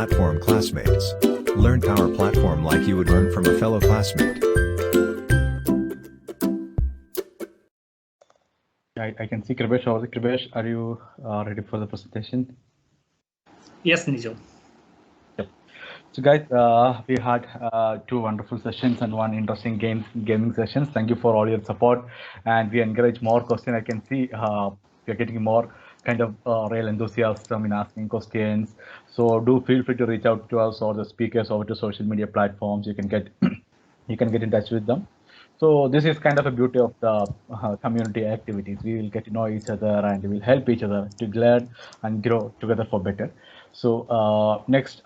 Platform classmates. Learn Power Platform like you would learn from a fellow classmate. I can see Kribesh over there. Kribesh, are you ready for the presentation? Yes, Nijo. Yep. So guys, we had two wonderful sessions and one interesting gaming sessions. Thank you for all your support, and we encourage more questions. I can see we are getting more kind of real enthusiasm in asking questions. So do feel free to reach out to us or the speakers over to social media platforms. You can get in touch with them. So this is kind of a beauty of the community activities. We will get to know each other and we will help each other to learn and grow together for better. So our next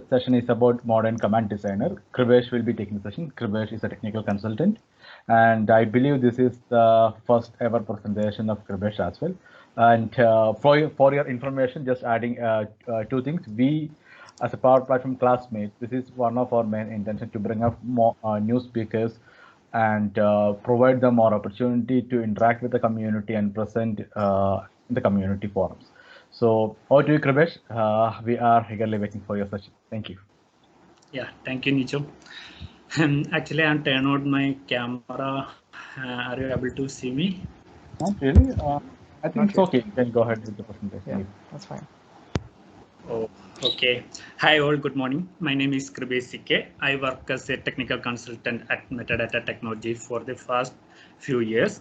session is about modern command designer. Kribesh will be taking the session. Kribesh is a technical consultant, and I believe this is the first ever presentation of Kribesh as well. And for your information, just adding two things. We, as a Power Platform classmate, this is one of our main intention to bring up more new speakers and provide them more opportunity to interact with the community and present in the community forums. So over to you, Kribesh. We are eagerly waiting for your session. Thank you. Yeah, thank you, Nijo. Actually, I'm turning on my camera. Are you able to see me? Not really. I think it's okay. You can go ahead with the presentation. Yeah, that's fine. Oh, okay. Hi all, good morning. My name is Kribesh CK. I work as a technical consultant at Metadata Technology for the past few years.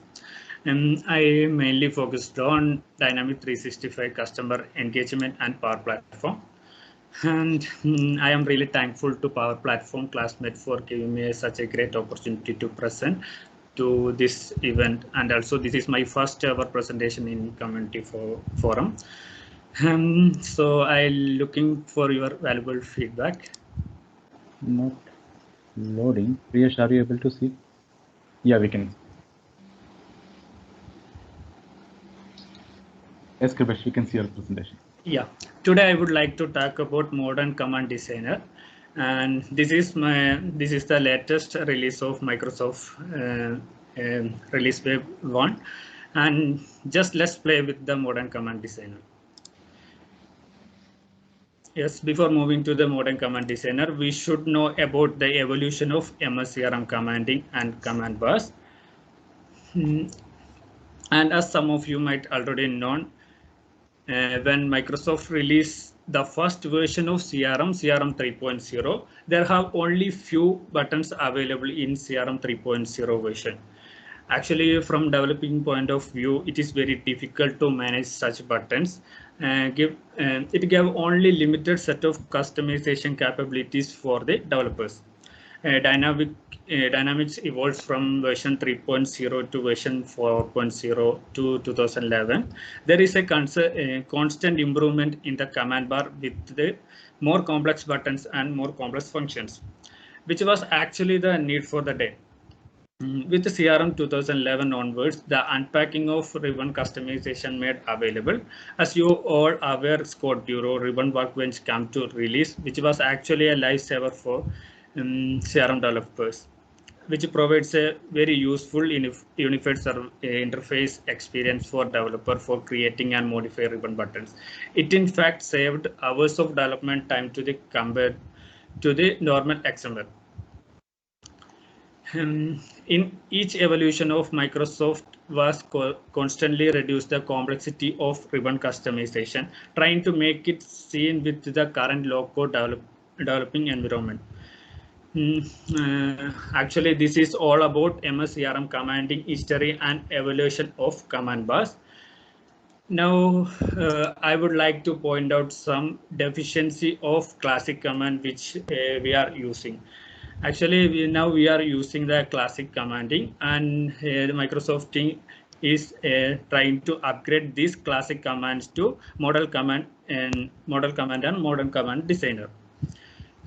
I mainly focused on Dynamic 365 customer engagement and Power Platform. And I am really thankful to Power Platform classmate for giving me such a great opportunity to present to this event. And also this is my first ever presentation in community forum. So I'm looking for your valuable feedback. Not loading. Priyesh, are you able to see? Yeah, we can. Yes, Kribesh, we can see your presentation. Yeah, today I would like to talk about modern command designer, and this is the latest release of Microsoft release wave 1, and just let's play with the modern command designer. Yes, before moving to the modern command designer, we should know about the evolution of MS CRM commanding and command bus. And as some of you might already know, when Microsoft released the first version of CRM 3.0, there have only few buttons available in CRM 3.0 version. Actually, from developing point of view, it is very difficult to manage such buttons. It gave only limited set of customization capabilities for the developers. Dynamics evolved from version 3.0 to version 4.0 to 2011. There is a constant improvement in the command bar with the more complex buttons and more complex functions, which was actually the need for the day. With the CRM 2011 onwards, the unpacking of ribbon customization made available. As you all are aware, Scott Bureau Ribbon Workbench came to release, which was actually a lifesaver for CRM developers, which provides a very useful unified interface experience for developer for creating and modifying ribbon buttons. It in fact saved hours of development time to the compared to the normal XML. In each evolution of Microsoft was constantly reduce the complexity of ribbon customization, trying to make it seen with the current low-code developing environment. Actually, this is all about MS CRM commanding history and evolution of command bars. Now, I would like to point out some deficiency of classic command which we are using. Actually, we are using the classic commanding, and the Microsoft team is trying to upgrade these classic commands to model command and modern command designer.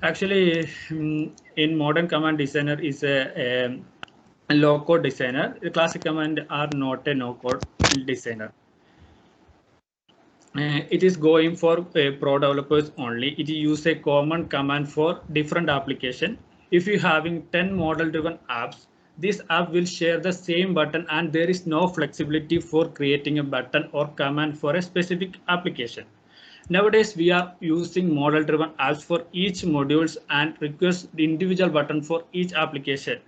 Actually, in modern command designer is a low code designer. The classic command are not a no code designer. It is going for pro developers only. It use a common command for different application. If you having 10 model driven apps, this app will share the same button and there is no flexibility for creating a button or command for a specific application. Nowadays, we are using model-driven apps for each modules and request the individual button for each application.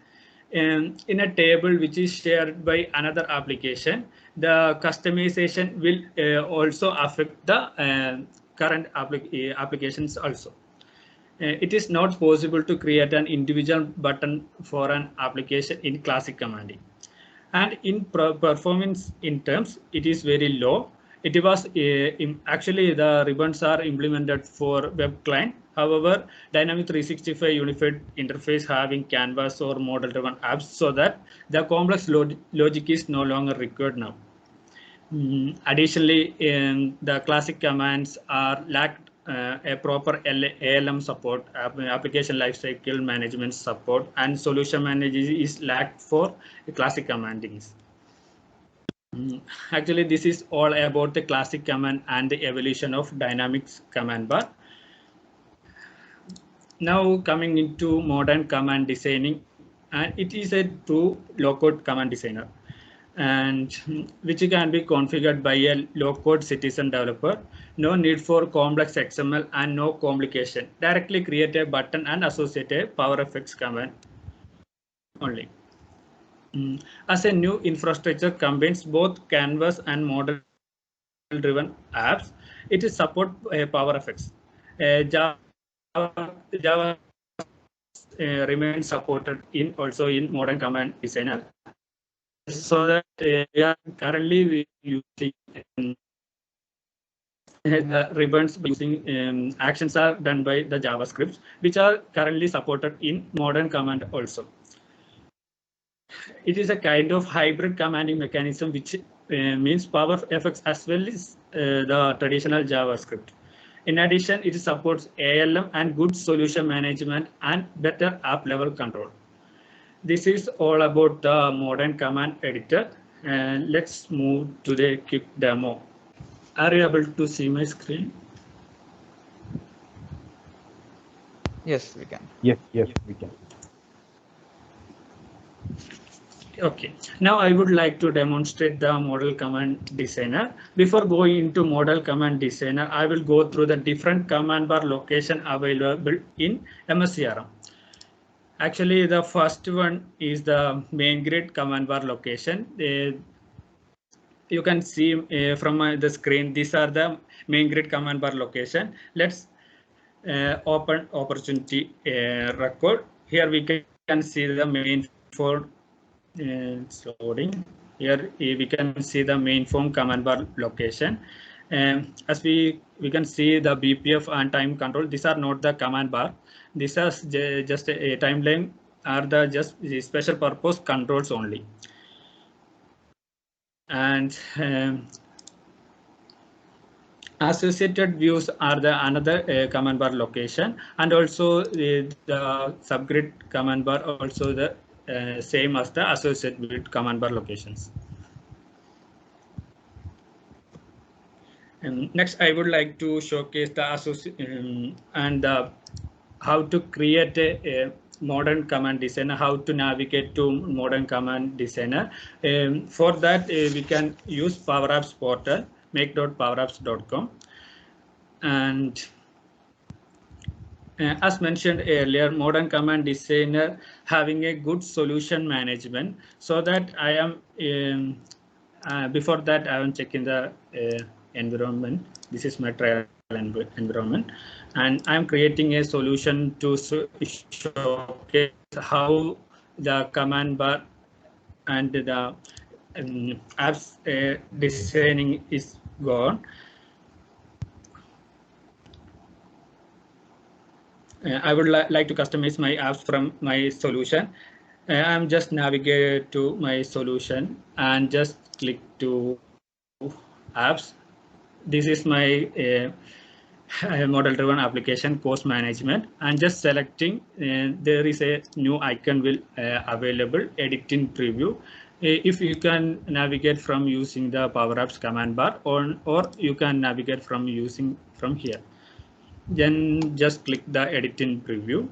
In a table which is shared by another application, the customization will also affect the current applications also. It is not possible to create an individual button for an application in classic commanding. And in performance in terms, it is very low. It was actually the ribbons are implemented for web client. However, Dynamic 365 unified interface having canvas or model-driven apps, so that the complex logic is no longer required now. Additionally, the classic commands are lacked a proper ALM support, application lifecycle management support, and solution management is lacked for classic commandings. Actually, this is all about the classic command and the evolution of Dynamics command bar. Now coming into modern command designing, and it is a true low-code command designer, and which can be configured by a low-code citizen developer. No need for complex XML and no complication. Directly create a button and associate a PowerFX command only. As a new infrastructure combines both Canvas and model-driven apps, it is support PowerFX. Java remains supported in also in modern command designer. So that we are currently using the ribbons using actions are done by the JavaScripts, which are currently supported in modern command also. It is a kind of hybrid commanding mechanism, which means PowerFX as well as the traditional JavaScript. In addition, it supports ALM and good solution management and better app level control. This is all about the modern command editor. And let's move to the quick demo. Are you able to see my screen? Yes, we can. Yes, we can. Okay, now I would like to demonstrate the model command designer. Before going into model command designer, I will go through the different command bar location available in MSCRM. Actually, the first one is the main grid command bar location. You can see from the screen, these are the main grid command bar location. Let's open opportunity record. Here we can see the main for it's loading. Here we can see the main form command bar location. As we can see the BPF and time control, these are not the command bar. These are just a timeline, are the just special purpose controls only. And associated views are the another command bar location, and also the subgrid command bar also the same as the associated command bar locations. Next, I would like to showcase the how to create a modern command designer, how to navigate to modern command designer. For that, we can use Power Apps portal, make.powerapps.com. And as mentioned earlier, modern command designer having a good solution management, so that I am before that I am checking the environment. This is my trial environment, and I'm creating a solution to showcase how the command bar and the apps designing is gone. I would like to customize my apps from my solution. I'm just navigate to my solution and just click to apps. This is my model-driven application course management, and just selecting. There is a new icon will available, edit in preview. If you can navigate from using the Power Apps command bar, or you can navigate from using from here. Then just click the edit in preview.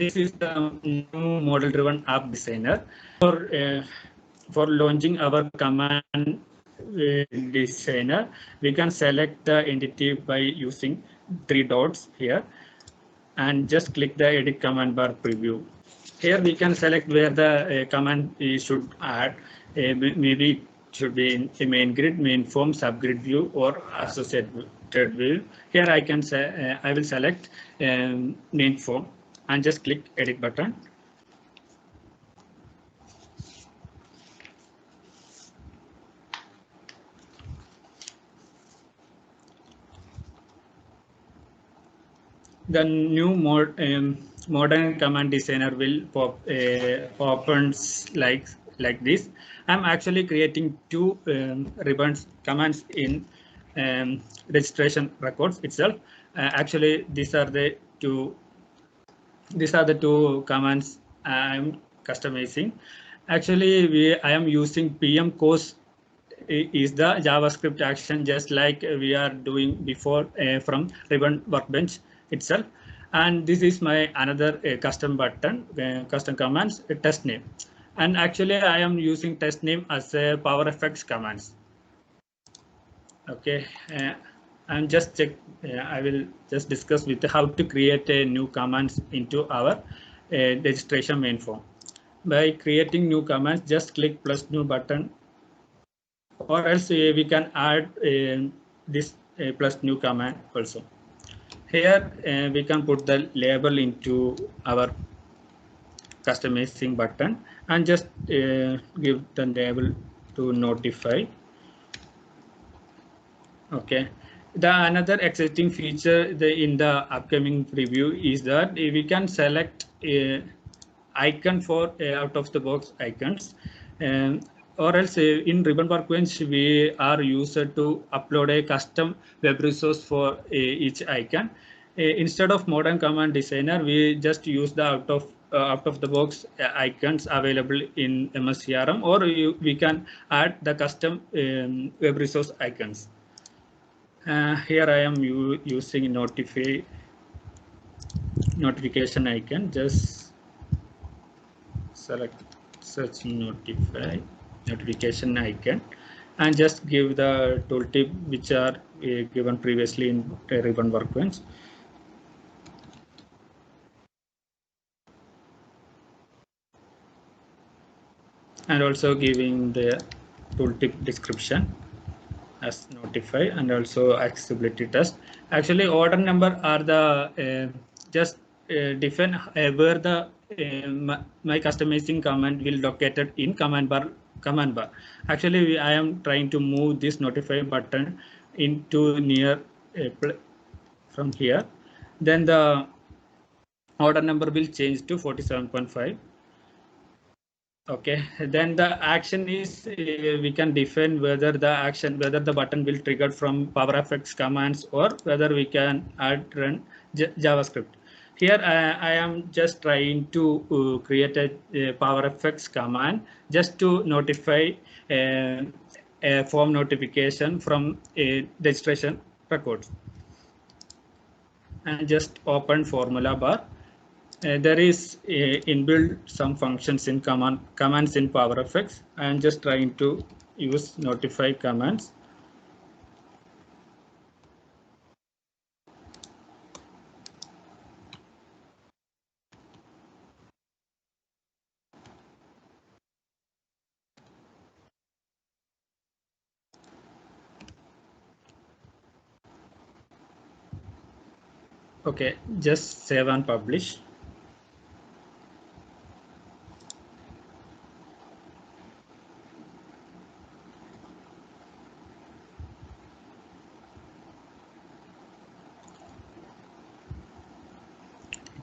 this is the new model-driven app designer for launching our command designer. We can select the entity by using 3 dots here and just click the edit command bar preview. Here we can select where the command should add. Maybe it should be in the main grid, main form, subgrid view, or associated view. Here I can say I will select main form and just click edit button. The new modern command designer will opens like this. I'm actually creating 2 ribbons commands in registration records itself. Actually, these are the two commands I'm customizing. Actually, I am using PM course is the JavaScript action, just like we are doing before from Ribbon Workbench itself. And this is my another custom button, custom commands, test name. And actually, I am using test name as a PowerFX commands. Okay, I'm just check. I will just discuss with how to create a new commands into our registration main form. By creating new commands, just click plus new button, or else we can add this plus new command also. Here we can put the label into our customizing button and just give the label to notify. Okay, the another exciting feature in the upcoming preview is that we can select icon for out of the box icons, or else in Ribbon Workbench we are used to upload a custom web resource for each icon. Instead of modern command designer, we just use the out of the box icons available in MS CRM, or we can add the custom web resource icons. Here I am using notification icon. Just select search notification icon and just give the tooltip which are given previously in Ribbon Workbench. And also giving the tooltip description as notify, and also accessibility test. Actually, order number are the just define where the my customizing command will located in command bar. Actually, I am trying to move this notify button into near from here. Then the order number will change to 47.5. Okay, then the action is we can define whether the button will trigger from PowerFX commands, or whether we can run JavaScript. Here I am just trying to create a PowerFX command just to notify a form notification from a registration records. And just open formula bar. There is inbuilt some functions in commands in PowerFX. I am just trying to use notify commands. Okay, just save and publish.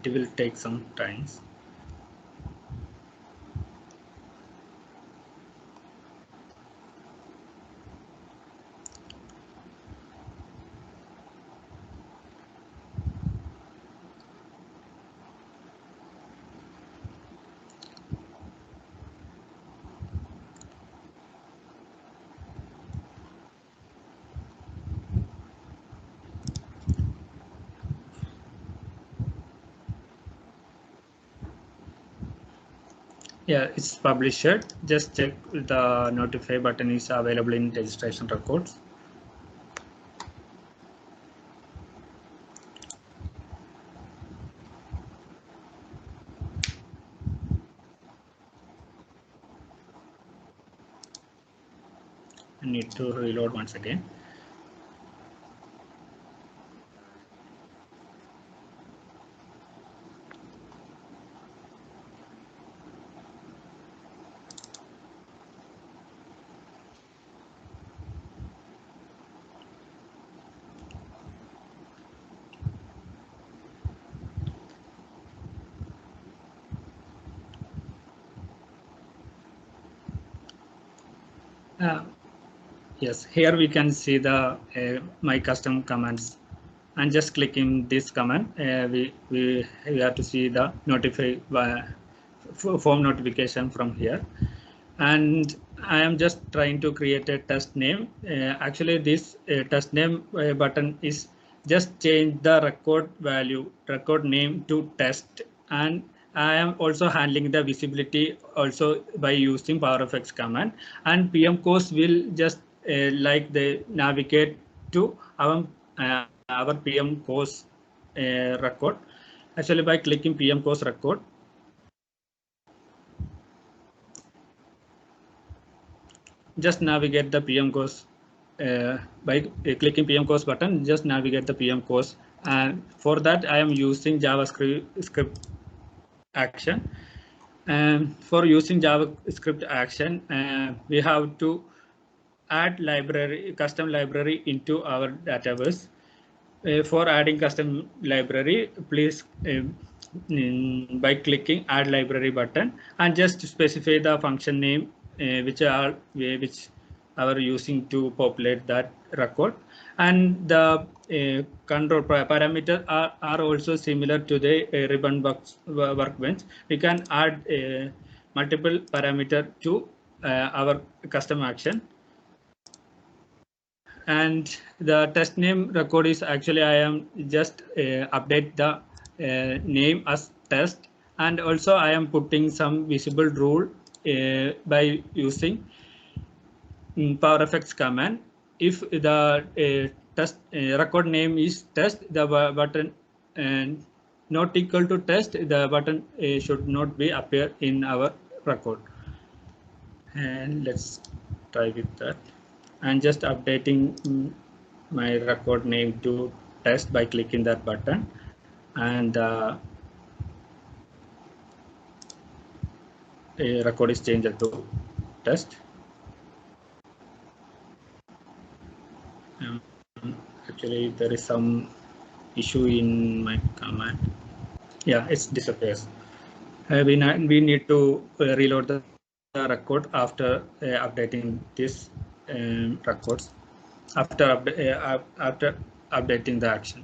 It will take some time. Yeah, it's published. Just check the notify button is available in registration records. I need to reload once again. Yes, here we can see the my custom commands, and just clicking this command, we have to see the notify form notification from here. And I am just trying to create a test name. Actually, this test name button is just change the record name to test, and I am also handling the visibility also by using PowerFX command, and PM course will just like the navigate to our PM course record. Actually, by clicking PM course record, just navigate the PM course by clicking PM course button. Just navigate the PM course, and for that I am using JavaScript action. And for using JavaScript action, we have to add custom library into our database. For adding custom library, please by clicking add library button, and just specify the function name which are using to populate that record, and the control parameters are also similar to the ribbon workbench. We can add multiple parameter to our custom action. And the test name record is actually I am just update the name as test, and also I am putting some visible rule by using PowerFX command. If the test record name is test, the button not equal to test, the button should not be appear in our record. And let's try with that. And just updating my record name to test by clicking that button, and record is changed to test. Actually, there is some issue in my command. Yeah, it disappears. We need to reload the record after updating this records, after updating the action.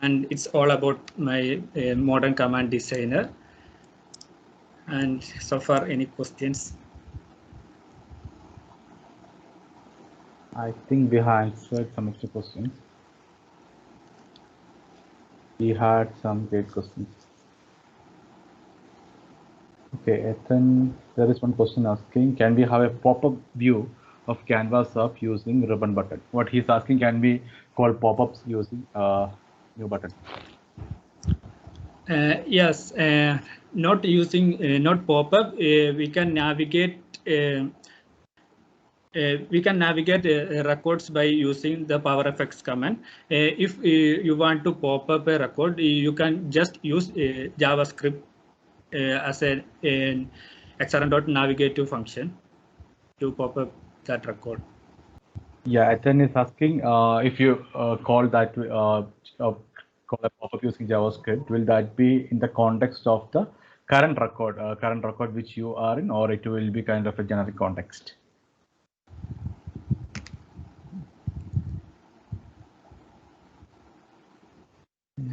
And it's all about my modern command designer. And so far, any questions? I think we have answered some of the questions. We had some great questions. Okay, Ethan, there is one question asking, can we have a pop-up view of Canvas app using ribbon button? What he's asking, can we call pop-ups using new button? Yes, not using not pop-up. We can navigate. We can navigate records by using the PowerFX command. If you want to pop up a record, you can just use JavaScript as an XRN.navigative function to pop up that record. Yeah, Ethan is asking if you call that call a pop-up using JavaScript, will that be in the context of the current record which you are in, or it will be kind of a generic context?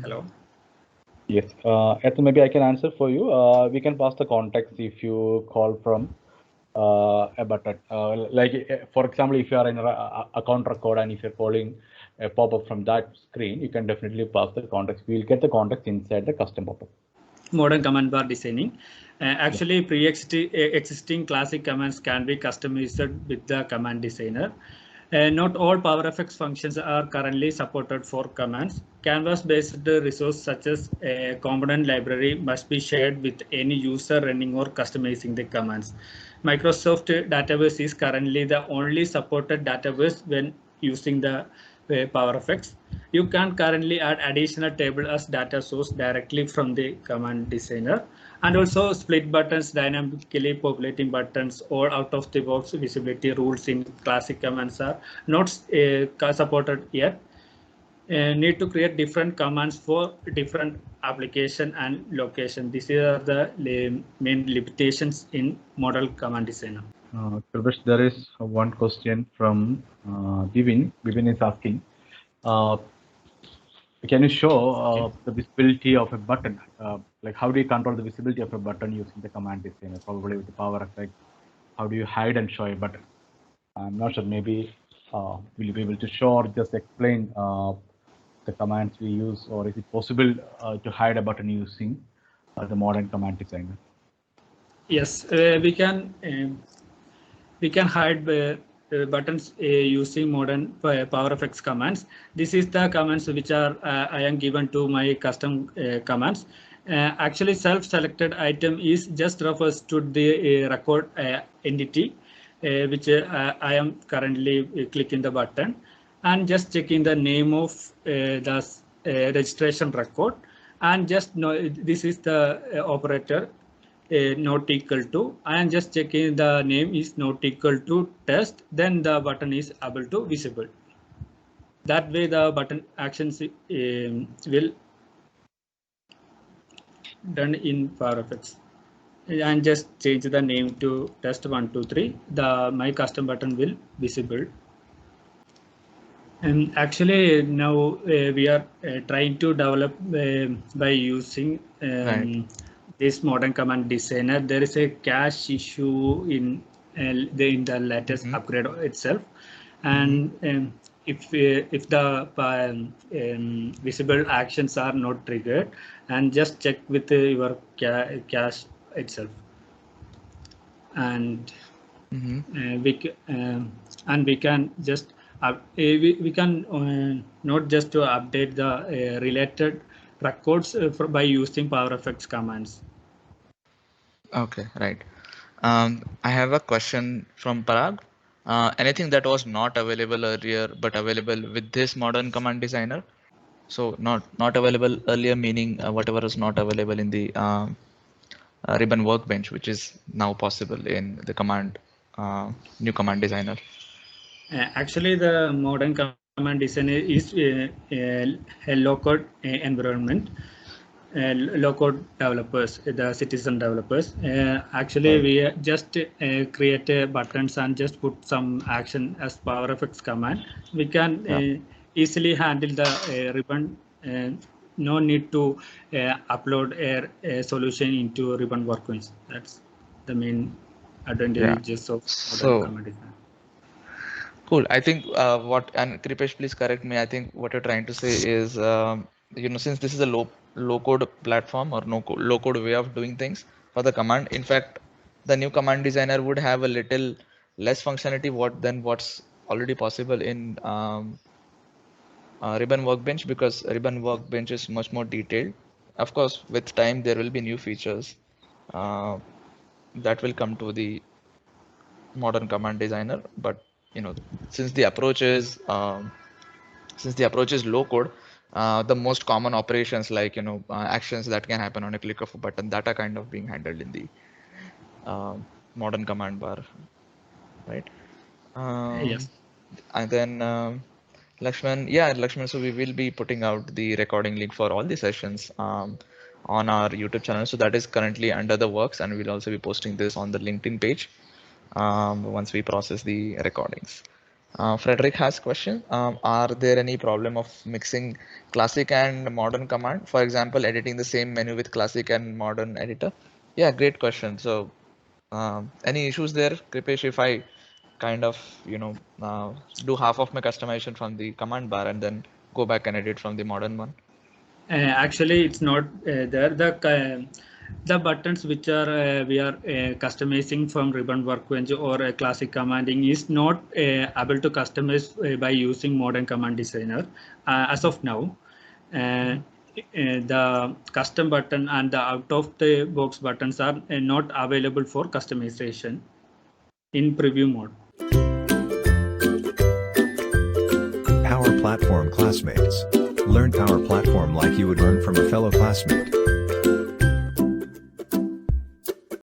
Hello. Yes, Ethan, maybe I can answer for you. We can pass the context if you call from a button. Like, for example, if you are in an account record and if you're calling a pop-up from that screen, you can definitely pass the context. We'll get the context inside the custom pop-up. modern command bar designing. Actually, pre-existing classic commands can be customized with the command designer. Not all PowerFX functions are currently supported for commands. Canvas-based resource such as a component library must be shared with any user running or customizing the commands. Microsoft Database is currently the only supported database when using the PowerFX. You can currently add additional table as data source directly from the command designer, and also split buttons, dynamically populating buttons, or out of the box visibility rules in classic commands are not supported yet. Need to create different commands for different application and location. These are the main limitations in model command designer. Kripesh, there is one question from Bivin. Bivin is asking, can you show the visibility of a button? Like how do you control the visibility of a button using the command designer? Probably with the PowerFX. How do you hide and show a button? I'm not sure. Maybe will you be able to show or just explain the commands we use, or is it possible to hide a button using the modern command designer? Yes, we can hide buttons using modern PowerFX commands. This is the commands which are I am given to my custom commands. Actually, self-selected item is just refers to the record entity, which I am currently clicking the button and just checking the name of the registration record, and just know this is the operator not equal to. I am just checking the name is not equal to test, then the button is able to visible. That way the button actions will done in PowerFX. And just change the name to test123. The my custom button will visible. And actually now we are trying to develop by using this modern command designer. There is a cache issue in the latest upgrade itself, and if the visible actions are not triggered, and just check with your cache itself, and we can just we can not just to update the related records by using PowerFX commands. Okay, right. I have a question from Parag. Anything that was not available earlier but available with this modern command designer? So not available earlier, meaning whatever is not available in the Ribbon Workbench, which is now possible in the new command designer. Actually, the modern command designer is a low-code environment. Low-code developers, the citizen developers. Actually, we just create buttons and just put some action as PowerFX command. We can easily handle the ribbon. No need to upload a solution into Ribbon Workbench. That's the main advantages of modern command design. Cool. I think and Kripesh, please correct me. I think what you're trying to say is, since this is a low code platform or low code way of doing things for the command, in fact, the new command designer would have a little less functionality than what's already possible in Ribbon Workbench, because Ribbon Workbench is much more detailed. Of course, with time, there will be new features that will come to the modern command designer, but since the approach is low code, the most common operations like actions that can happen on a click of a button, that are kind of being handled in the modern command bar, right? Yes. And then Lakshman, so we will be putting out the recording link for all the sessions on our YouTube channel. So that is currently under the works, and we'll also be posting this on the LinkedIn page once we process the recordings. Frederick has a question. Are there any problem of mixing classic and modern command? For example, editing the same menu with classic and modern editor? Yeah, great question. So any issues there, Kripesh, if I kind of, do half of my customization from the command bar and then go back and edit from the modern one? Actually, it's not there. The buttons which are we are customizing from Ribbon Workbench or Classic Commanding is not able to customize by using Modern Command Designer as of now. The custom button and the out of the box buttons are not available for customization in preview mode. Power Platform classmates. Learn Power Platform like you would learn from a fellow classmate.